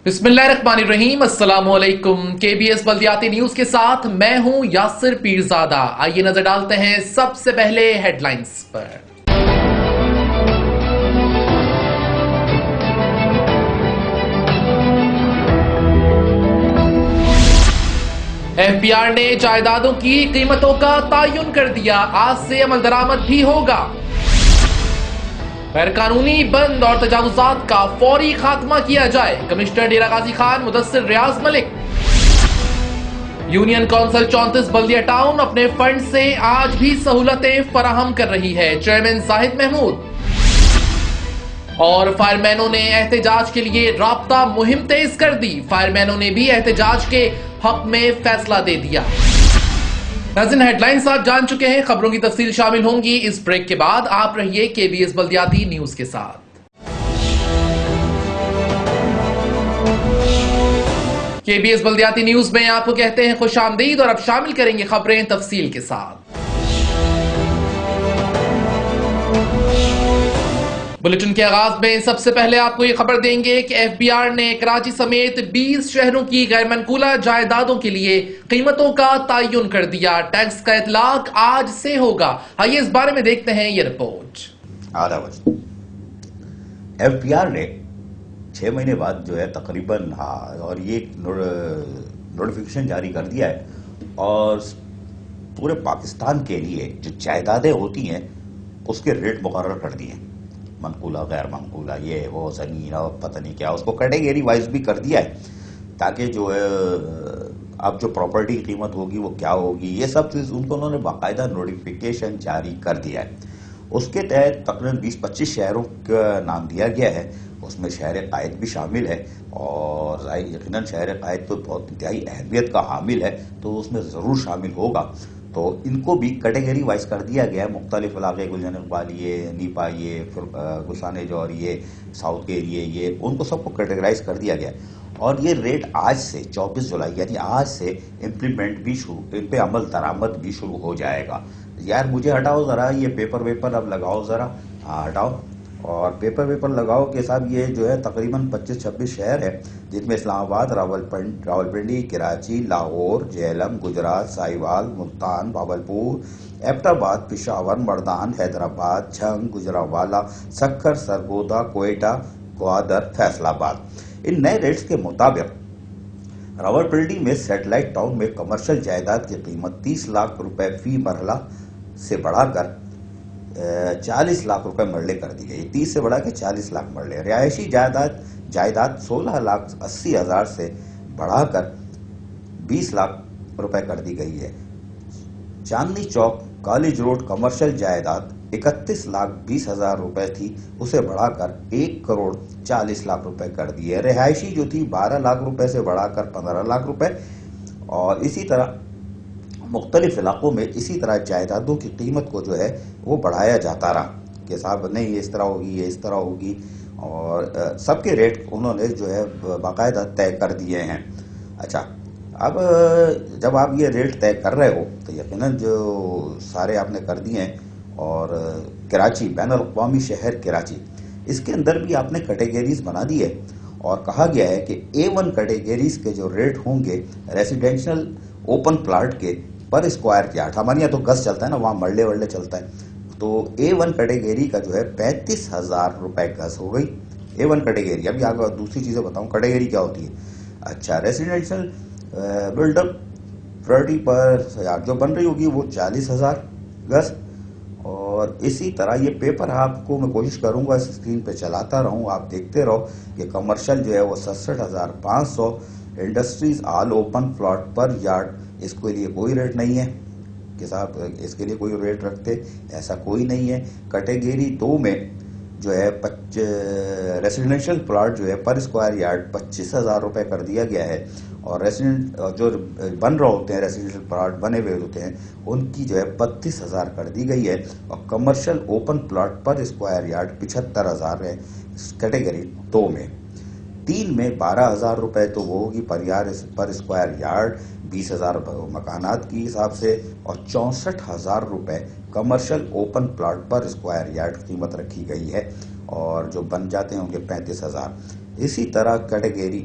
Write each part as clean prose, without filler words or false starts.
बिस्मिल्लाहिर्रहमानिर्रहीम, अस्सलामुअलैकुम। KBS बल्दियाती news के साथ मैं हूं यासिर पीरजादा। आइए नजर डालते हैं सबसे पहले हेडलाइंस पर। एफबीआर ने जायदादों की कीमतों का तायुन कर दिया, आज से अमल दरामद भी होगा। गैर कानूनी बंद और तजावुजात का फौरी खात्मा किया जाए, कमिश्नर डेरा गाजी खान मुदस्सिर रियाज मलिक। यूनियन काउंसिल 34 बल्दिया टाउन अपने फंड से आज भी सहूलतें फराहम कर रही है, चेयरमैन जाहिद महमूद। और फायरमैनों ने एहतजाज के लिए राब्ता मुहिम तेज कर दी, फायरमैनों ने भी एहतजाज के हक में फैसला दे दिया। नाज़रीन, हेडलाइंस आप जान चुके हैं, खबरों की तफसील शामिल होंगी इस ब्रेक के बाद। आप रहिए केबीएस बल्दियाती न्यूज के साथ। केबीएस बल्दियाती न्यूज में आपको कहते हैं खुशामदीद और अब शामिल करेंगे खबरें तफसील के साथ। बुलेटिन के आगाज में सबसे पहले आपको ये खबर देंगे कि एफबीआर ने कराची समेत 20 शहरों की गैर मनकूला जायदादों के लिए कीमतों का तायुन कर दिया। टैक्स का इतलाक आज से होगा। आइए इस बारे में देखते हैं ये रिपोर्ट। एफबीआर ने 6 महीने बाद जो है तकरीबन और ये नोटिफिकेशन जारी कर दिया है और पूरे पाकिस्तान के लिए जो जायदादें होती हैं उसके रेट मुकर्रर कर दिए, मनकूला गैर मनकूला, ये वो ज़मीन और पता नहीं क्या, उसको कैटेगरी वाइज भी कर दिया है ताकि जो है अब जो प्रॉपर्टी की कीमत होगी वो क्या होगी, ये सब चीज़ उनको उन्होंने बाकायदा नोटिफिकेशन जारी कर दिया है। उसके तहत तकरीबन 20-25 शहरों का नाम दिया गया है, उसमें शहर कायद भी शामिल है और यकीनन शहर कायद तो बहुत इंतहाई अहमियत का हामिल है तो उसमें ज़रूर शामिल होगा। तो इनको भी कैटेगरी वाइज कर दिया गया है, मुख्तलिफ इलाके, गुलशन इकबाल ये, नीपा ये, फिर गुलशान जौहर ये, साउथ के एरिए ये, उनको सबको कैटेगराइज कर दिया गया है। और ये रेट आज से 24 जुलाई यानी आज से इम्प्लीमेंट भी शुरू, इन पे अमल दरामद भी शुरू हो जाएगा। यार मुझे हटाओ ज़रा ये पेपर वेपर अब लगाओ ज़रा, हाँ हटाओ और पेपर वेपर लगाओ के साथ ये जो है तकरीबन 25-26 शहर है जिनमें इस्लामाबाद, रावलपिंडी, कराची, लाहौर, झेलम, गुजरात, साहिवाल, मुल्तान, भावलपुर, एबटाबाद, पिशावर, मर्दान, हैदराबाद, झंग, गुजरावाला, सक्खर, सरगोदा, कोयटा, ग्वादर, फैसलाबाद। इन नए रेट्स के मुताबिक रावलपिंडी में सैटेलाइट टाउन में कमर्शियल जायदाद की कीमत 30 लाख रुपए फी मरला से बढ़ाकर 40 लाख रुपए मरले कर दी गई, 30 से बढ़ा के 40 लाख मरले। रिहायशी जायदाद 16 लाख 80 हजार से बढ़ाकर 20 लाख रुपए कर दी गई है। Chandni Chowk college road commercial जायदाद 31 लाख 20 हजार रुपए थी, उसे बढ़ाकर 1 करोड़ 40 लाख रुपए कर दी है। रिहायशी जो थी 12 लाख रुपए से बढ़ाकर 15 लाख रुपए और इसी तरह मुख्तलिफ इलाकों में इसी तरह जायदादों की कीमत को जो है वो बढ़ाया जाता रहा कि साहब नहीं इस तरह होगी, ये इस तरह होगी और सबके रेट उन्होंने जो है बाकायदा तय कर दिए हैं। अच्छा, अब जब आप ये रेट तय कर रहे हो तो यकीनन जो सारे आपने कर दिए हैं और कराची बैनुल-अक़वामी शहर कराची, इसके अंदर भी आपने कैटेगरीज बना दी है और कहा गया है कि A1 कैटेगरीज के जो रेट होंगे रेसिडेंशियल ओपन प्लाट के पर स्क्वायर यार्ड, हमारे यहाँ तो गज चलता है ना, वहाँ मरले वर्ले चलता है, तो A1 कैटेगरी का जो है 35,000 रुपए गज हो गई A1 कैटेगरी। अभी आगे दूसरी चीज़ें बताऊँ कैटेगरी क्या होती है। अच्छा, रेसिडेंशियल बिल्डअप प्रॉपर्टी पर यार्ड जो बन रही होगी वो 40,000 गज और इसी तरह ये पेपर आपको मैं कोशिश करूंगा स्क्रीन पे चलाता रहूं, आप देखते रहो कि कमर्शियल जो है वो 67,500, इंडस्ट्रीज ऑल ओपन प्लॉट पर यार्ड, इसके लिए कोई रेट नहीं है कि साहब इसके लिए कोई रेट रखते, ऐसा कोई नहीं है। कैटेगरी 2 में जो है रेसिडेंशियल प्लॉट जो है पर स्क्वायर यार्ड 25,000 रुपये कर दिया गया है और रेसिडेंट जो बन रहे होते हैं रेसिडेंशियल प्लॉट बने हुए होते हैं उनकी जो है 32,000 कर दी गई है और कमर्शियल ओपन प्लॉट पर स्क्वायर यार्ड 75,000 है कैटेगरी 2 में। 3 में 12,000 रुपये तो वो होगी पर स्क्वायर यार्ड 20,000 मकानात की हिसाब से और 64,000 रुपये कमर्शियल ओपन प्लॉट पर स्क्वायर यार्ड कीमत रखी गई है और जो बन जाते हैं उनके 35,000। इसी तरह कैटेगरी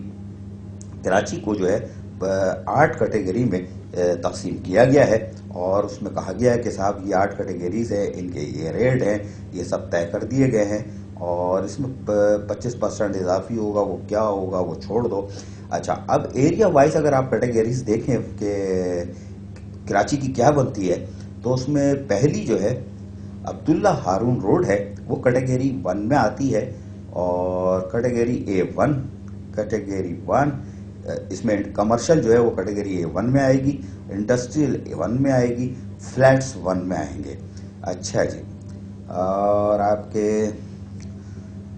کراچی کو جو ہے 8 کیٹیگری میں تقسیم کیا گیا ہے اور اس میں کہا گیا ہے کہ صاحب یہ 8 کیٹیگریز ہیں، ان کے یہ ریٹ ہیں، یہ سب طے کر دیے گئے ہیں اور اس میں 25% اضافی ہوگا، وہ کیا ہوگا وہ چھوڑ دو۔ اچھا، اب ایریا وائز اگر آپ کیٹیگریز دیکھیں کہ کراچی کی کیا بنتی ہے تو اس میں پہلی جو ہے عبداللہ ہارون روڈ ہے، وہ کیٹیگری 1 میں آتی ہے اور کیٹیگری A1، کیٹیگری 1 اس میں کمرشل جو ہے وہ کیٹیگری A1 میں آئے گی، انڈسٹریل A1 میں آئے گی، فلیٹس 1 میں آئیں گے۔ اچھا جی، اور آپ کے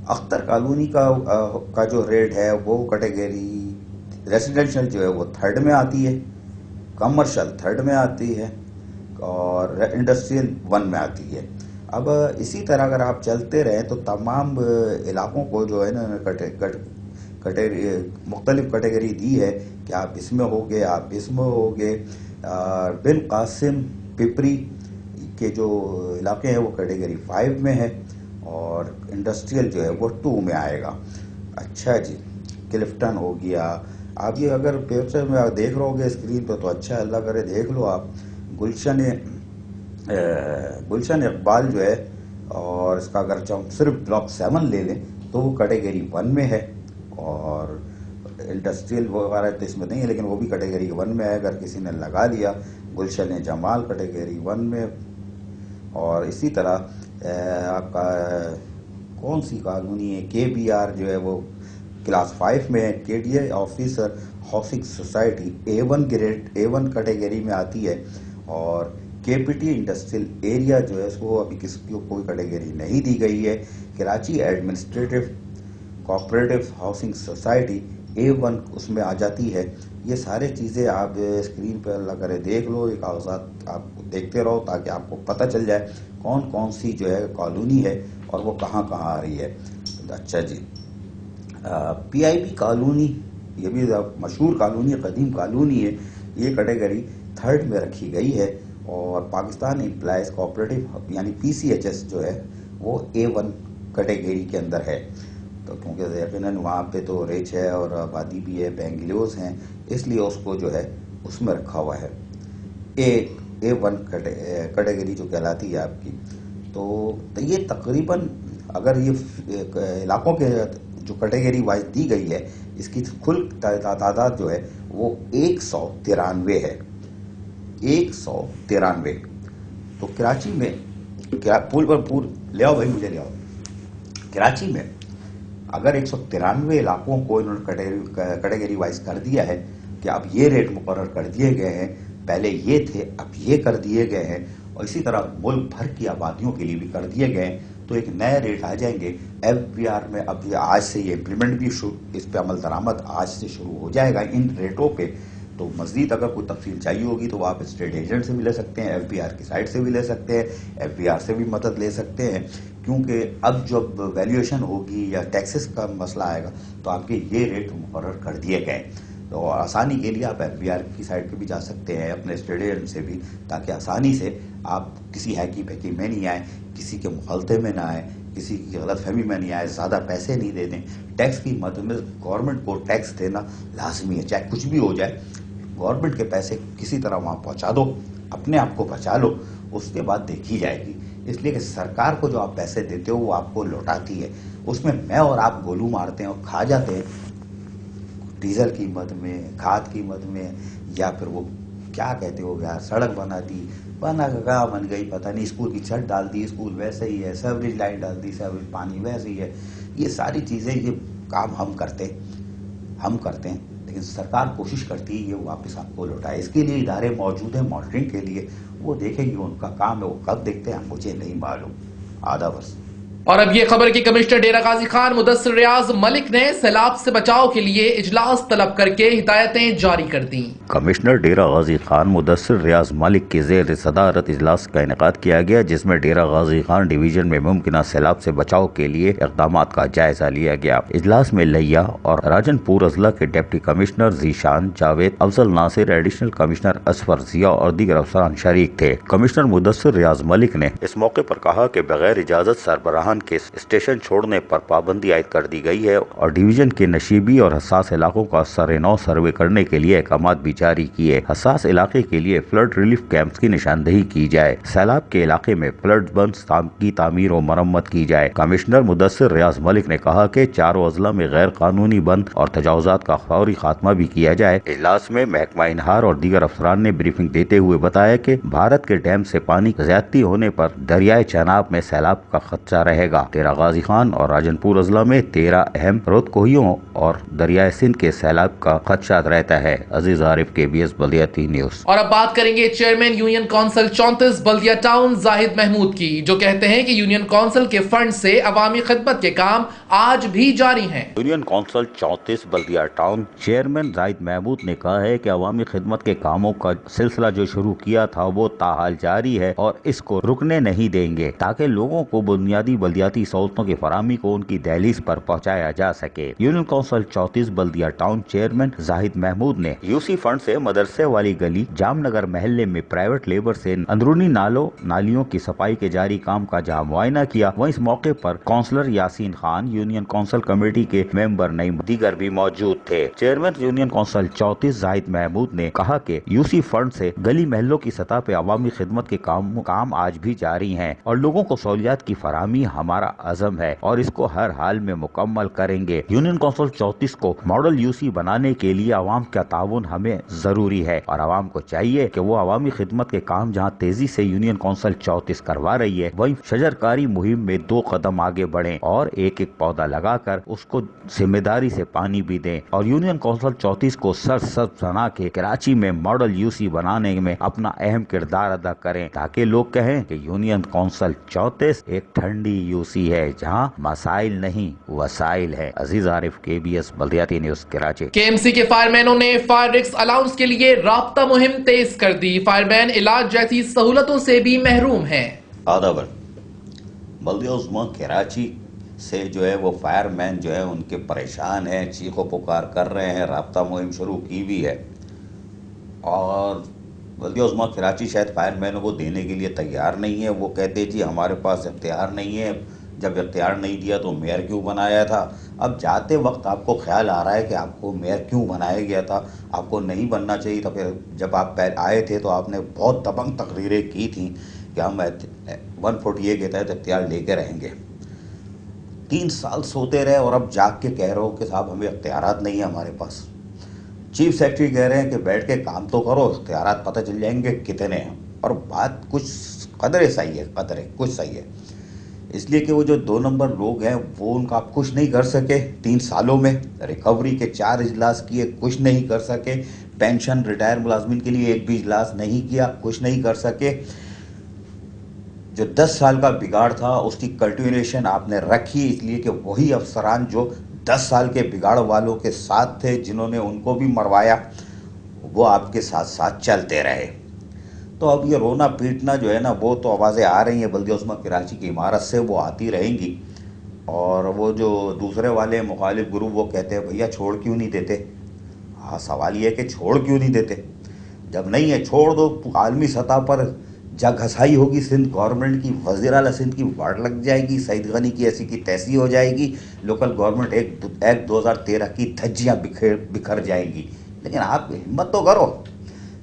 اختر کالونی کا جو ریٹ ہے وہ کیٹیگری ریزیڈنشل جو ہے وہ 3rd میں آتی ہے، کمرشل 3rd میں آتی ہے اور انڈسٹریل 1 میں آتی ہے۔ اب اسی طرح اگر آپ چلتے رہیں تو تمام علاقوں کو جو ہے نا مختلف کیٹیگری دی ہے کہ آپ اس میں ہوگے، آپ اس میں ہوگے۔ بن قاسم پپری کے جو علاقے ہیں وہ کیٹیگری 5 میں ہے اور انڈسٹریل جو ہے وہ 2 میں آئے گا۔ اچھا جی، کلفٹن ہو گیا، آپ یہ اگر پیپر میں دیکھ رہے ہوگے اسکرین پہ تو اچھا، اللہ کرے دیکھ لو آپ۔ گلشن اقبال جو ہے، اور اس کا اگر ہم صرف بلاک 7 لے لیں تو وہ کیٹیگری 1 میں ہے اور انڈسٹریل وغیرہ تو اس میں نہیں ہے لیکن وہ بھی کیٹیگری 1 میں ہے اگر کسی نے لگا لیا۔ گلشن جمال کیٹیگری 1 میں، اور اسی طرح آپ کا کون سی کالونی ہے KBR جو ہے وہ کلاس 5 میں ہے، KDA officer housing society A1 grade A1 category میں آتی ہے اور KPT انڈسٹریل ایریا جو ہے اس کو ابھی کسی کو کوئی کیٹیگری نہیں دی گئی ہے۔ Karachi administrative cooperative housing society A1 اس میں آ جاتی ہے۔ یہ سارے چیزیں آپ اسکرین پہ اللہ کرے دیکھ لو، یہ کاغذات آپ دیکھتے رہو تاکہ آپ کو پتہ چل جائے کون کون سی جو ہے کالونی ہے اور وہ کہاں کہاں آ رہی ہے۔ اچھا جی، PIB کالونی، یہ بھی مشہور کالونی، قدیم کالونی ہے، یہ کیٹیگری 3rd میں رکھی گئی ہے اور پاکستان امپلائز کوآپریٹو یعنی PCHS جو ہے وہ A1 کیٹیگری کے اندر ہے۔ تو کیونکہ یقیناً وہاں پہ تو ریچ ہے اور آبادی بھی ہے، بینگلیوز ہیں، اس لیے اس کو جو ہے اس میں رکھا ہوا ہے A1 کیٹیگری جو کہلاتی ہے آپ کی۔ تو یہ تقریباً اگر یہ علاقوں کے جو کیٹیگری وائز دی گئی ہے اس کی کل تعداد جو ہے وہ 193 ہے، 193۔ تو کراچی میں پول لے آؤ بھائی، مجھے لے آؤ۔ کراچی میں اگر 193 علاقوں کو انہوں نے کیٹیگری وائز کر دیا ہے کہ اب یہ ریٹ مقرر کر دیے گئے ہیں، پہلے یہ تھے اب یہ کر دیے گئے ہیں، اور اسی طرح ملک بھر کی آبادیوں کے لیے بھی کر دیے گئے ہیں، تو ایک نئے ریٹ آ جائیں گے FBR میں۔ اب یہ آج سے یہ امپلیمنٹ بھی اس پہ عمل درآمد آج سے شروع ہو جائے گا ان ریٹوں پہ۔ تو مزید اگر کوئی تفصیل چاہیے ہوگی تو آپ اسٹیٹ ایجنٹ سے بھی لے سکتے ہیں، FBR کی سائٹ سے بھی لے سکتے ہیں، FBR سے بھی مدد لے سکتے ہیں، کیونکہ اب جب ویلیویشن ہوگی یا ٹیکسز کا مسئلہ آئے گا تو آپ کے یہ ریٹ مقرر کر دیے گئے۔ تو آسانی کے لیے آپ FBR کی سائٹ پہ بھی جا سکتے ہیں، اپنے اسٹیٹ ایجنٹ سے بھی، تاکہ آسانی سے آپ کسی ہیکی پیکی میں نہیں آئیں، کسی کے مغالطے میں نہ آئیں، کسی کی غلط فہمی میں نہیں آئے، زیادہ پیسے نہیں دے دیں۔ ٹیکس کی مد میں گورنمنٹ کو ٹیکس دینا لازمی ہے، چاہے کچھ بھی ہو جائے، گورنمنٹ کے پیسے کسی طرح وہاں پہنچا دو، اپنے آپ کو بچا لو، اس کے بعد دیکھی جائے گی۔ اس لیے کہ سرکار کو جو آپ پیسے دیتے ہو وہ آپ کو لوٹاتی ہے، اس میں میں اور آپ گولو مارتے ہیں اور کھا جاتے ہیں، ڈیزل قیمت میں، کھاد قیمت میں، یا پھر وہ کیا کہتے ہو یار، سڑک بنا دی، کہاں بن گئی پتہ نہیں، اسکول کی چھت ڈال دی، اسکول ویسے ہی ہے، سیوریج لائن ڈال دی، سیوریج پانی ویسے ہی ہے۔ یہ ساری چیزیں، یہ کام ہم کرتے ہیں، لیکن سرکار کوشش کرتی ہے یہ واپس آپ کو لوٹائے۔ اس کے لیے ادارے موجود ہیں مانیٹرنگ کے لیے، وہ دیکھیں گے، ان کا کام ہے، وہ کب دیکھتے ہیں مجھے نہیں معلوم۔ آدھا بس۔ اور اب یہ خبر کہ کمشنر ڈیرہ غازی خان مدثر ریاض ملک نے سیلاب سے بچاؤ کے لیے اجلاس طلب کر کے ہدایتیں جاری کر دیں۔ کمشنر ڈیرہ غازی خان مدثر ریاض ملک کی زیر صدارت اجلاس کا انعقاد کیا گیا، جس میں ڈیرہ غازی خان ڈویژن میں ممکنہ سیلاب سے بچاؤ کے لیے اقدامات کا جائزہ لیا گیا۔ اجلاس میں لیا اور راجن پور اضلاع کے ڈپٹی کمشنر ذیشان جاوید، افضل ناصر، ایڈیشنل کمشنر اسفر ضیاء اور دیگر افسران شریک تھے۔ کمشنر مدثر ریاض ملک نے اس موقع پر کہا کہ بغیر اجازت سربراہان خان کے اسٹیشن چھوڑنے پر پابندی عائد کر دی گئی ہے اور ڈویژن کے نشیبی اور حساس علاقوں کا سر-نو سروے کرنے کے لیے احکامات بھی جاری کیے۔ حساس علاقے کے لیے فلڈ ریلیف کیمپس کی نشاندہی کی جائے۔ سیلاب کے علاقے میں فلڈ بنز کی تعمیر و مرمت کی جائے۔ کمشنر مدثر ریاض ملک نے کہا کہ چاروں اضلاع میں غیر قانونی بند اور تجاوزات کا فوری خاتمہ بھی کیا جائے۔ اجلاس میں محکمہ انہار اور دیگر افسران نے بریفنگ دیتے ہوئے بتایا کہ بھارت کے ڈیم سے پانی زیادتی ہونے پر دریائے چناب میں سیلاب کا خدشہ رہے گا۔ ڈیرہ غازی خان اور راجن پور اضلاع میں 13 اہم رودکوہیوں اور دریائے سندھ کے سیلاب کا خدشہ رہتا ہے۔ عزیز عارف، KBS بلدیاتی نیوز۔ اور اب بات کریں گے چیئرمین یونین کونسل 34 بلدیہ ٹاؤن زاہد محمود کی، جو کہتے ہیں کہ یونین کونسل کے فنڈ سے عوامی خدمت کے کام آج بھی جاری ہیں۔ یونین کونسل 34 بلدیہ ٹاؤن چیئرمین زاہد محمود نے کہا ہے کہ عوامی خدمت کے کاموں کا سلسلہ جو شروع کیا تھا وہ تاحال جاری ہے اور اس کو رکنے نہیں دیں گے تاکہ لوگوں کو بنیادی بلدیاتی سہولتوں کی فراہمی کو ان کی دہلیز پر پہنچایا جا سکے۔ یونین کونسل 34 بلدیہ ٹاؤن چیئرمین زاہد محمود نے یوسی فنڈ سے مدرسے والی گلی جام نگر محلے میں پرائیویٹ لیبر سے اندرونی نالیوں کی صفائی کے جاری کام کا جہاں معائنہ کیا، وہیں اس موقع پر councillor Yasin Khan, union council committee کے ممبر نعیم دیگر بھی موجود تھے۔ Chairman union council 34 Zahid Mahmood نے کہا کہ یوسی فنڈ سے گلی محلوں کی سطح پہ عوامی خدمت کے کام آج بھی جاری ہیں اور لوگوں کو سہولیات کی فراہمی ہمارا عزم ہے اور اس کو ہر حال میں مکمل کریں گے۔ یونین کونسل 34 کو ماڈل یوسی بنانے کے لیے عوام کا تعاون ہمیں ضروری ہے اور عوام کو چاہیے کہ وہ عوامی خدمت کے کام جہاں تیزی سے یونین کونسل 34 کروا رہی ہے، وہیں شجرکاری مہم میں 2 قدم آگے بڑھیں اور ایک پودا لگا کر اس کو ذمہ داری سے پانی بھی دیں اور یونین کونسل 34 کو سرسبز بنا کے کراچی میں ماڈل یوسی بنانے میں اپنا اہم کردار ادا کریں تاکہ لوگ کہیں کہ یونین کونسل 34 ایک ٹھنڈی یوسی ہے جہاں مسائل نہیں وسائل ہے۔ عزیز عارف، KBS بلدیاتی نیوز، کراچی۔ KMC کے فائر مینوں نے فائر رسک الاؤنس کے لیے رابطہ مہم تیز کر دی۔ فائر مین علاج جیسی سہولتوں سے بھی محروم ہیں۔ آدابر بلدیہ عظمیٰ کراچی سے جو ہے وہ فائر مین جو ہے ان کے پریشان ہیں، چیخ و پکار کر رہے ہیں، رابطہ مہم شروع کی بھی ہے اور بلدیہ عظمیٰ کراچی شاید فائر مینوں کو دینے کے لیے تیار نہیں ہے۔ وہ کہتے جی ہمارے پاس اختیار نہیں ہے، جب اختیار نہیں دیا تو میئر کیوں بنایا تھا؟ اب جاتے وقت آپ کو خیال آ رہا ہے کہ آپ کو میئر کیوں بنایا گیا تھا، آپ کو نہیں بننا چاہیے تھا۔ پھر جب آپ آئے تھے تو آپ نے بہت دبنگ تقریریں کی تھیں کہ ہم 140A کے تحت اختیار لے کے رہیں گے۔ 3 سال سوتے رہے اور اب جاگ کے کہہ رہے ہو کہ صاحب ہمیں اختیارات نہیں ہیں ہمارے پاس۔ چیف سیکرٹری کہہ رہے ہیں کہ بیٹھ کے کام تو کرو، اختیارات پتہ چل جائیں گے کتنے ہیں، اور بات کچھ قدرے صحیح ہے، کچھ صحیح ہے، اس لیے کہ وہ جو 2 نمبر لوگ ہیں وہ ان کا آپ کچھ نہیں کر سکے 3 سالوں میں۔ ریکوری کے 4 اجلاس کیے، کچھ نہیں کر سکے۔ پینشن ریٹائر ملازمین کے لیے ایک بھی اجلاس نہیں کیا، کچھ نہیں کر سکے۔ جو 10 سال کا بگاڑ تھا اس کی کنٹینیوشن آپ نے رکھی، اس لیے کہ وہی افسران جو 10 سال کے بگاڑ والوں کے ساتھ تھے، جنہوں نے ان کو بھی مروایا، وہ آپ کے ساتھ ساتھ چلتے رہے۔ تو اب یہ رونا پیٹنا جو ہے نا، وہ تو آوازیں آ رہی ہیں بلدیہ عظمیٰ کراچی کی عمارت سے، وہ آتی رہیں گی۔ اور وہ جو دوسرے والے مخالف گروپ وہ کہتے ہیں بھیا چھوڑ کیوں نہیں دیتے؟ ہاں، سوال یہ ہے کہ چھوڑ کیوں نہیں دیتے؟ جب نہیں ہے چھوڑ دو، عالمی سطح پر جگ ہسائی ہوگی سندھ گورنمنٹ کی، وزیر اعلیٰ سندھ کی وارڈ لگ جائے گی، سعید غنی کی ایسی کی تیسی ہو جائے گی، لوکل گورنمنٹ ایک 2013 کی دھجیاں بکھر جائیں گی۔ لیکن آپ ہمت تو کرو،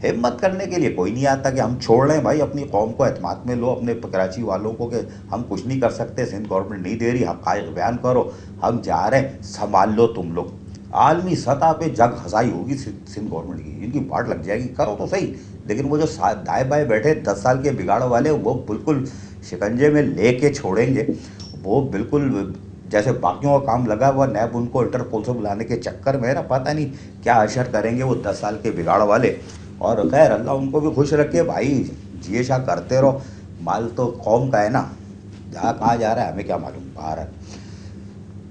ہمت کرنے کے لیے کوئی نہیں آتا کہ ہم چھوڑ لیں۔ بھائی اپنی قوم کو اعتماد میں لو، اپنے کراچی والوں کو کہ ہم کچھ نہیں کر سکتے، سندھ گورنمنٹ نہیں دے رہی، حقائق بیان کرو، ہم جا رہے ہیں، سنبھال لو تم لوگ۔ عالمی سطح پہ جگ ہسائی ہوگی سندھ گورنمنٹ کی، ان کی وارڈ لگ جائے گی، کرو تو صحیح۔ لیکن وہ جو دائیں بائیں بیٹھے 10 سال کے بگاڑ والے، وہ بالکل شکنجے میں لے کے چھوڑیں گے، وہ بالکل جیسے باقیوں کا کام لگا ہوا نیب ان کو انٹرپول سے بلانے کے چکر میں نا، پتہ نہیں کیا اشر کریں گے وہ 10 سال کے بگاڑ والے۔ اور خیر اللہ ان کو بھی خوش رکھے، بھائی جیے شاہ کرتے رہو، مال تو قوم کا ہے نا، جہاں کہاں جا رہا ہے ہمیں کیا معلوم باہر ہے۔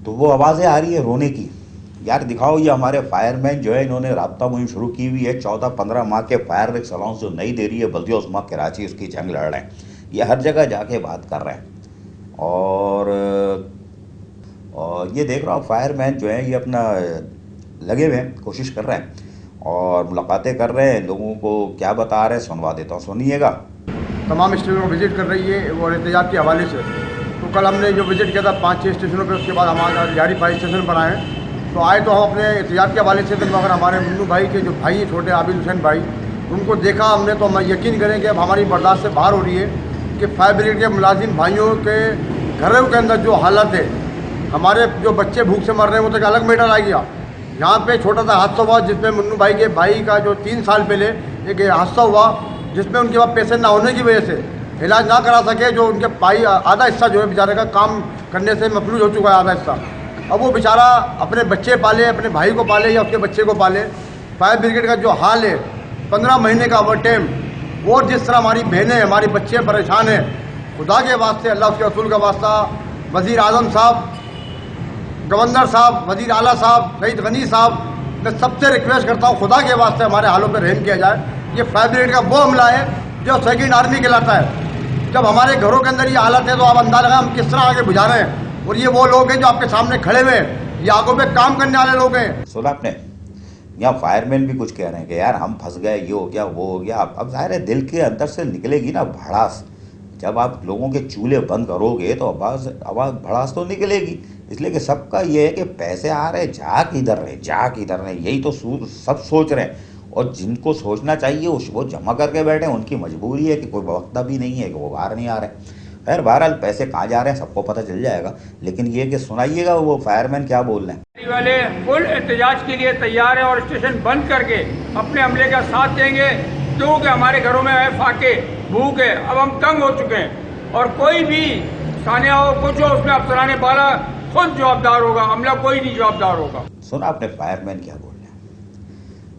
تو وہ آوازیں آ رہی ہے رونے کی، یار دکھاؤ یہ ہمارے فائر مین جو ہے انہوں نے رابطہ مہم شروع کی ہوئی ہے، 14-15 ماہ کے فائر رسک الاؤنس جو نہیں دے رہی ہے بلدیہ عظمیٰ کراچی، اس کی جنگ لڑ رہے ہیں، یہ ہر جگہ جا کے بات کر رہے ہیں۔ اور یہ دیکھ رہا ہوں فائر مین جو ہیں یہ اپنا لگے ہوئے ہیں، کوشش کر رہے ہیں اور ملاقاتیں کر رہے ہیں، لوگوں کو کیا بتا رہے ہیں سنوا دیتا ہوں، سنیے گا۔ تمام اسٹیٹوں کو وزٹ کر رہی ہے اور احتجاج کے حوالے سے، تو कल हमने जो विजिट किया था 5-6 स्टेशनों पे, उसके बाद हमारा रिहारी फायर स्टेशन पर आए। तो आए तो हम अपने एहतियात के हवाले से थे, मगर हमारे मुन्नू भाई के जो भाई हैं छोटे आबिद हुसैन भाई, उनको देखा हमने तो हम यकीन करें कि अब हमारी बर्दाश्त से बाहर हो रही है कि फायर ब्रिगेड के मुलाजिम भाइयों के घरों के अंदर जो हालत है, हमारे जो बच्चे भूख से मर रहे हैं वो तो एक अलग मैटर आ गया। यहाँ पे छोटा सा हादसा हुआ जिसमें मुन्नू भाई के भाई का जो 3 साल पहले एक हादसा हुआ जिसमें उनके पास पैसे ना होने की वजह से इलाज ना करा सके, जो उनके भाई आधा हिस्सा जो है बेचारे का काम करने से मफलूज हो चुका है, आधा हिस्सा। अब वो बेचारा अपने बच्चे पाले, अपने भाई को पाले या उसके बच्चे को पाले। फायर ब्रिगेड का जो हाल है 15 महीने का ओवर टाइम, और जिस तरह हमारी बहनें हमारी बच्चे परेशान हैं, खुदा के वास्ते अल्लाह उसके रसूल का वास्ता, वज़ीर आज़म साहब, गवर्नर साहब, वज़ीर आला साहब, सईद गनी साहब, मैं सबसे रिक्वेस्ट करता हूँ खुदा के वास्ते हमारे हालों पर रहम किया जाए। ये फायर ब्रिगेड का वो अमला है जो सेकंड आर्मी कहलाता है। जब हमारे घरों के अंदर ये हालत है तो आप अंदाजा लगाएं हम किस तरह आगे बुझा रहे हैं। और ये वो लोग हैं जो आपके सामने खड़े हुए हैं, ये आगों पे काम करने वाले लोग हैं। सुना आपने, यहाँ फायरमैन भी कुछ कह रहे हैं कि यार हम फंस गए, ये हो गया वो हो गया। अब जाहिर है दिल के अंदर से निकलेगी ना भड़ास। जब आप लोगों के चूल्हे बंद करोगे तो आवाज़ भड़ास तो निकलेगी। इसलिए कि सबका ये है कि पैसे आ रहे, जा किधर रहे, जा किधर रहे, यही तो सब सोच रहे हैं। और जिनको सोचना चाहिए वो जमा करके बैठे हैं, उनकी मजबूरी है कि कोई वक्त भी नहीं है कि वो बाहर नहीं आ रहे। खैर बहरहाल पैसे कहाँ जा रहे हैं सबको पता चल जाएगा। लेकिन ये कि सुनाइएगा वो फायरमैन क्या बोल रहे हैं। वाले फुल एहतजाज के लिए तैयार हैं और स्टेशन बंद करके अपने अमले का साथ देंगे, क्योंकि हमारे घरों में है फाके, भूख है, अब हम तंग हो चुके हैं। और कोई भी सानिया हो कुछ हो, उसमें अफसराने वाला खुद जवाबदार होगा, अमला कोई नहीं जवाबदार होगा। सुना आपने फायरमैन क्या बोल रहे हैं।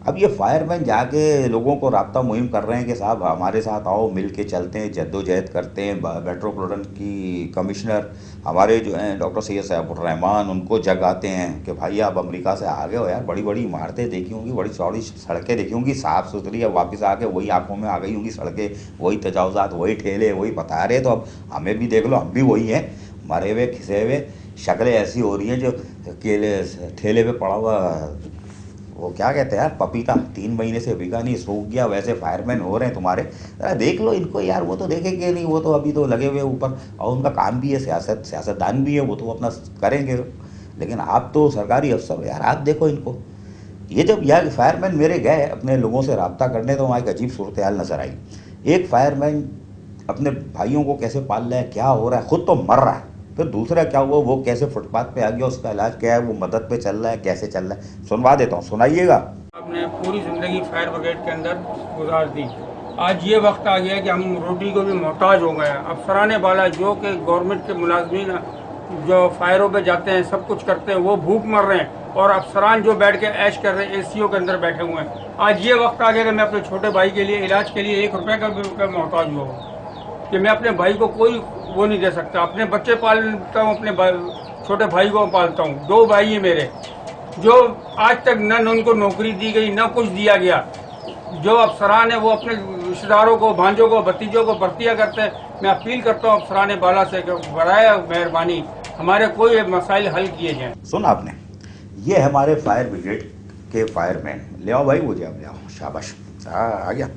अब ये फायरमैन जाके लोगों को राब्ता मुहिम कर रहे हैं कि साहब हमारे साथ आओ, मिल के चलते हैं, जद्दोजहद करते हैं। मेट्रोपॉलिटन की कमिश्नर हमारे जो हैं डॉक्टर सैयद सैफुर्रहमान, उनको जगाते हैं कि भाई आप अमेरिका से आ गए हो यार, बड़ी बड़ी इमारतें देखी होंगी, बड़ी चौड़ी सड़कें देखी होंगी, साफ़ सुथरी। अब वापस आके वही आंखों में आ गई होंगी सड़कें, वही तजावज़ात, वही ठेले, वही बता रहे। तो अब हमें भी देख लो, हम भी वही हैं, मरे हुए खिसे हुए, शक्लें ऐसी हो रही हैं जो केले ठेले पे पड़ा हुआ वो क्या कहते हैं यार, पपीता 3 महीने से बिका नहीं, सूख गया, वैसे फायरमैन हो रहे हैं तुम्हारे। देख लो इनको यार, वो तो देखेंगे नहीं, वो तो अभी तो लगे हुए ऊपर, और उनका काम भी है, सियासतदान भी है, वो तो अपना करेंगे। लेकिन आप तो सरकारी अफसर हो यार, आप देखो इनको। ये जब यार फायरमैन मेरे गए अपने लोगों से रब्ता करने तो वहाँ एक अजीब सूरत हाल नज़र आई। एक फायरमैन अपने भाइयों को कैसे पाल रहा है, क्या हो रहा है, खुद तो मर रहा है, फिर दूसरा क्या हुआ, वो कैसे फुटपाथ पे आ गया, उसका इलाज क्या है, वो मदद पे चल रहा है, कैसे चल रहा है, सुनवा देता हूँ, सुनाइएगा। आपने पूरी ज़िंदगी फायर ब्रिगेड के अंदर गुजार दी, आज ये वक्त आ गया कि हम रोटी को भी मोहताज हो गए हैं। अफसराने वाला जो कि गवर्नमेंट के मुलाजमीन जो फायरों पे जाते हैं, सब कुछ करते हैं, वो भूख मर रहे हैं, और अफसरान जो बैठ के ऐश कर रहे हैं एसीओ के अंदर बैठे हुए हैं। आज ये वक्त आ गया कि मैं अपने छोटे भाई के लिए इलाज के लिए 1 रुपये का भी मोहताज हुआ हूँ कि मैं अपने भाई को कोई वो नहीं दे सकता। अपने बच्चे पालता हूँ, अपने छोटे भाई को पालता हूँ। 2 भाई हैं मेरे जो आज तक न उनको नौकरी दी गई, न कुछ दिया गया। जो अफसरान है वो अपने रिश्तेदारों को, भांजों को, भतीजों को भर्तियाँ करते हैं। मैं अपील करता हूँ अफसरान बाला से कि बराए मेहरबानी हमारे कोई मसाइल हल किए जाएँ। सुन आपने, ये हमारे फायर ब्रिगेड के फायरमैन, ले आओ भाई मुझे, अब ले आओ, शाबाश आ गया।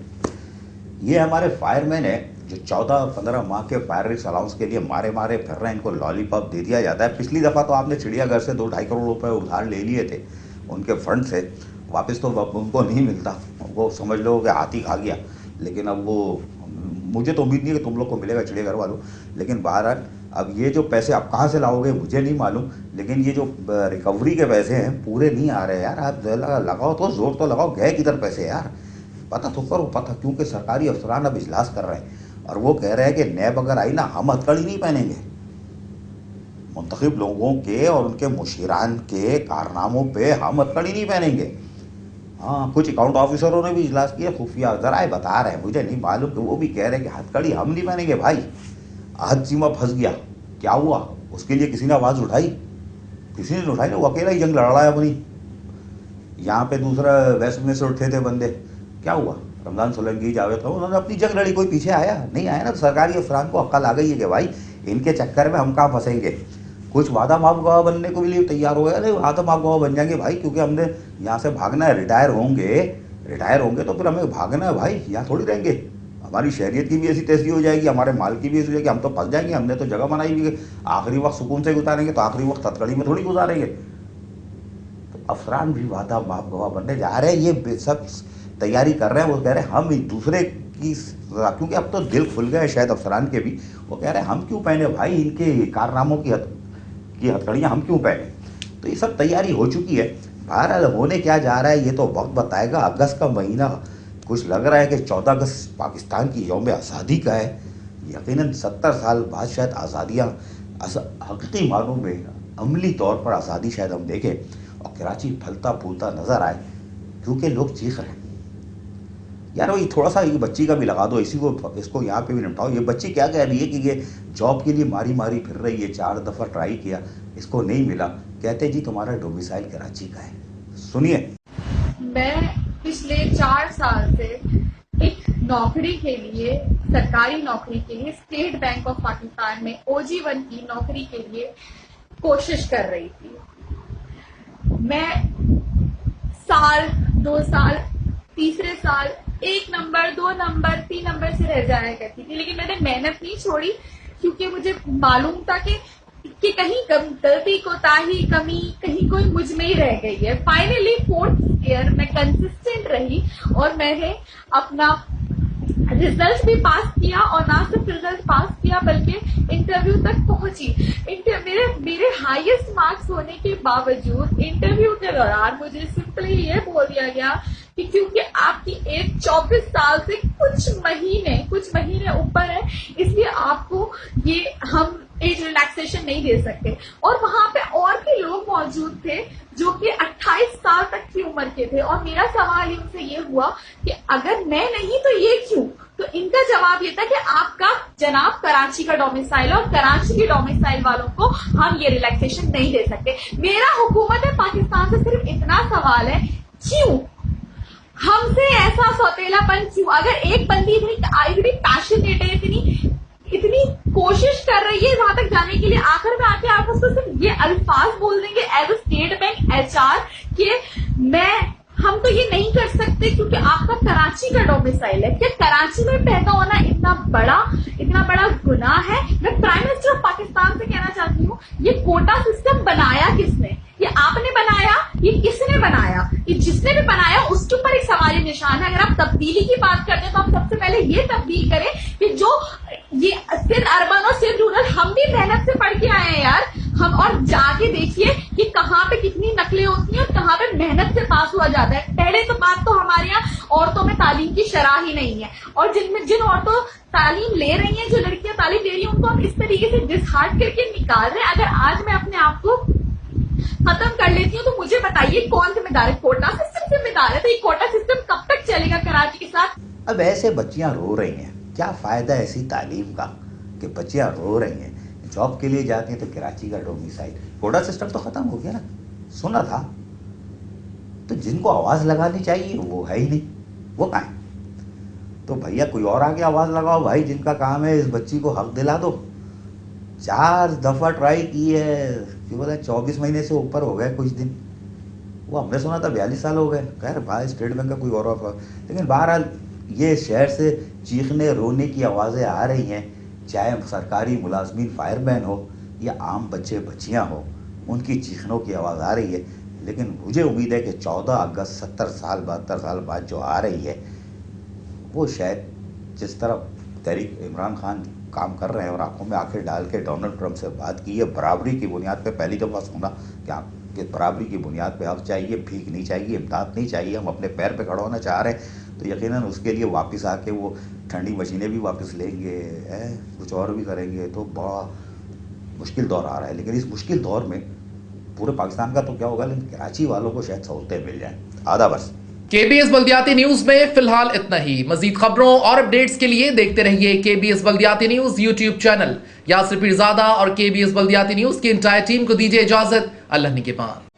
ये हमारे फायरमैन है जो 14-15 माह के फायर अलाउंस के लिए मारे फिर रहे हैं। इनको लॉलीपॉप दे दिया जाता है। पिछली दफ़ा तो आपने चिड़ियाघर से 2-2.5 करोड़ रुपए उधार ले लिए थे उनके फंड से, वापस तो उनको नहीं मिलता, वो समझ लो कि हाथी खा गया। लेकिन अब वो मुझे तो उम्मीद नहीं है कि तुम लोग को मिलेगा चिड़ियाघर वालों। लेकिन बहरहाल अब ये जो पैसे आप कहाँ से लाओगे मुझे नहीं मालूम, लेकिन ये जो रिकवरी के पैसे हैं पूरे नहीं आ रहे यार। आप लगाओ तो जोर तो लगाओ, गए किधर पैसे यार, पता तो करो पता। क्योंकि सरकारी अफसरान अब इजलास कर रहे हैं और वो कह रहे हैं कि नैब अगर आई ना, हम हथकड़ी नहीं पहनेंगे। मुंतखब लोगों के और उनके मुशीरान के कारनामों पे हम हथकड़ी नहीं पहनेंगे। हाँ, कुछ अकाउंट ऑफिसरों ने भी इजलास किया, खुफिया जराए बता रहे हैं, मुझे नहीं मालूम, कि वो भी कह रहे हैं कि हथकड़ी हम नहीं पहनेंगे। भाई हद सीमा फंस गया, क्या हुआ, उसके लिए किसी ने आवाज़ उठाई? किसी ने उठाई ना, वो अकेला ही जंग लड़ रहा है अपनी। यहाँ पे दूसरा वेस्ट में से उठे थे बंदे, क्या हुआ, रमजान सोलंकी जावेद, उन्होंने अपनी जंग लड़ी, कोई पीछे आया नहीं आया ना। तो सरकारी अफसरान को अक्ल आ गई है कि भाई इनके चक्कर में हम कहाँ फंसेंगे। कुछ वादा माफ गवाह बनने को भी लिए तैयार हो गया, नहीं वादा माफ गवाह बन जाएंगे भाई, क्योंकि हमने यहाँ से भागना है, रिटायर होंगे तो फिर हमें भागना है भाई, यहाँ थोड़ी रहेंगे। हमारी शहरियत की भी ऐसी तैसी हो जाएगी, हमारे माल की भी ऐसी हो जाएगी, हम तो फंस जाएंगे। हमने तो जगह बनाई भी, आखिरी वक्त सुकून से गुजारेंगे तो आखिरी वक्त हथकड़ी में थोड़ी गुजारेंगे। तो अफसरान भी वादा माफ गवाह बनने जा रहे हैं, ये सब तैयारी कर रहे हैं। वो कह रहे हैं हम एक दूसरे की, क्योंकि अब तो दिल खुल गए शायद अफसरान के भी, वो कह रहे हैं हम क्यों पहने भाई इनके कारनामों की हथकड़ियाँ, हम क्यों पहने। तो ये सब तैयारी हो चुकी है। बहरहाल होने क्या जा रहा है ये तो वक्त बताएगा। अगस्त का महीना कुछ लग रहा है कि 14 अगस्त पाकिस्तान की यौम आज़ादी का है। यकीनन 70 साल बाद शायद आज़ादियाँ हकीकी मानों में अमली तौर पर आज़ादी शायद हम देखें और कराची फलता फूलता नज़र आए, क्योंकि लोग चीख रहे हैं। यार वही थोड़ा सा ये बच्ची का भी लगा दो, इसको यहाँ पे भी निपटाओ। ये बच्ची क्या कह रही है कि ये जॉब के लिए मारी मारी फिर रही है, 4 दफ़ा ट्राई किया, इसको नहीं मिला। कहते जी तुम्हारा डोमिसाइल कराची का है। सुनिए। मैं पिछले 4 साल से एक नौकरी के लिए, सरकारी नौकरी के लिए स्टेट बैंक ऑफ पाकिस्तान में OG1 की नौकरी के लिए कोशिश कर रही थी। मैं साल, 2 साल, तीसरे साल 1 नंबर, 2 नंबर, 3 नंबर से रह जाया करती थी, लेकिन मैंने मेहनत नहीं छोड़ी, क्योंकि मुझे मालूम था कि कहीं गलती, कोताही, कमी कहीं कोई मुझ में ही रह गई है। फाइनली 4th ईयर मैं कंसिस्टेंट रही और मैंने अपना रिजल्ट भी पास किया, और ना सिर्फ रिजल्ट पास किया बल्कि इंटरव्यू तक पहुंची। मेरे हाईएस्ट मार्क्स होने के बावजूद इंटरव्यू के दौरान मुझे सिंपली ये बोल दिया गया कि क्योंकि आपकी एज 24 साल से कुछ महीने ऊपर है, इसलिए आपको ये हम एज रिलैक्सेशन नहीं दे सकते। और वहां पे और भी लोग मौजूद थे जो कि 28 साल तक की उम्र के थे, और मेरा सवाल उनसे ये हुआ कि अगर मैं नहीं तो ये क्यों। तो इनका जवाब ये था कि आपका जनाब कराची का डोमिसाइल, और कराची के डोमिसाइल वालों को हम ये रिलैक्सेशन नहीं दे सकते। मेरा हुकूमत पाकिस्तान से सिर्फ इतना सवाल है, क्यों हमसे ऐसा सौतेलापन क्यों? अगर एक बंदी इतनी पैशनेट है, इतनी कोशिश कर रही है वहां तक जाने के लिए, आखिर में आके आप उसको सिर्फ ये अल्फाज बोल देंगे as a state bank HR कि हम तो ये नहीं कर सकते क्योंकि आपका कराची का डोमिसाइल है। क्या कराची में पैदा होना इतना बड़ा गुनाह है? मैं प्राइम मिनिस्टर ऑफ पाकिस्तान से कहना चाहती हूँ, ये कोटा सिस्टम बनाया किसने? ये आपने बनाया? ये किसने बनाया? ये जिसने भी बनाया उसके ऊपर एक सवाली निशान है। अगर आप तब्दीली की बात करते हैं तो आप सबसे पहले ये तब्दील करें कि जो ये सिंध अर्बन और सिंध रूरल, हम भी मेहनत से पढ़ के आए हैं यार, हम और जाके देखिए कि कहाँ पे कितनी नकलें होती हैं और कहाँ पे मेहनत से पास हुआ जाता है। पहले तो बात तो हमारे यहाँ औरतों में तालीम की शरह ही नहीं है, और जिन औरतों तालीम ले रही हैं, जो लड़कियां तालीम ले रही हैं, उनको हम इस तरीके से डिसहार्ट करके निकाल रहे हैं। अगर आज मैं अपने आप को खत्म कर लेती हूँ तो मुझे बताइए कौन जिम्मेदार है? कोटा सिस्टम जिम्मेदार है। तो ये कोटा सिस्टम कब तक चलेगा कराची के साथ? अब ऐसे बच्चियां रो रही हैं, क्या फायदा ऐसी तालीम का कि बच्चियां रो रही हैं, जॉब के लिए जाती हैं तो कराची का डोमिसाइल, कोटा सिस्टम तो खत्म हो गया ना, सुना था। तो जिनको आवाज लगानी चाहिए वो है ही नहीं, वो कहाँ है? तो भैया कोई और आके आवाज लगाओ भाई, जिनका काम है इस बच्ची को हक दिला दो। 4 दफा ट्राई की है, क्यों बोला 24 महीने से ऊपर हो गए कुछ दिन, वो हमने सुना था 42 साल हो गए। खैर भाई स्टेट बैंक का कोई और ऑफर, लेकिन बहरहाल ये शहर से चीखने रोने की आवाज़ें आ रही हैं, चाहे सरकारी मुलाजमीन फायरमैन हो या आम बच्चे बच्चियां हो, उनकी चीखनों की आवाज़ आ रही है। लेकिन मुझे उम्मीद है कि 14 अगस्त 70 साल 72 साल बाद जो आ रही है, वो शायद जिस तरह तहरीक इमरान खान काम कर रहे हैं और आंखों में आंखें डाल के डोनाल्ड ट्रंप से बात की है, बराबरी की बुनियाद पे पहली दफ़ा सुना कि बराबरी की बुनियाद पे हक चाहिए, भीख नहीं चाहिए, इमदाद नहीं चाहिए, हम अपने पैर पे खड़ा होना चाह रहे हैं। तो यकीनन उसके लिए वापस आके वो ठंडी मशीनें भी वापस लेंगे, कुछ और भी करेंगे। तो बड़ा मुश्किल दौर आ रहा है, लेकिन इस मुश्किल दौर में पूरे पाकिस्तान का तो क्या होगा, लेकिन कराची वालों को शायद सहूलतें मिल जाएँ। आधा बस। KBS बल्दियाती न्यूज में फिलहाल इतना ही। मजीद खबरों और अपडेट्स के लिए देखते रहिए KBS बल्दियाती news YouTube channel. Yasir Pirzada और KBS बल्दियाती न्यूज की एंटायर टीम को दीजिए इजाजत। अल्लाह निगहबान।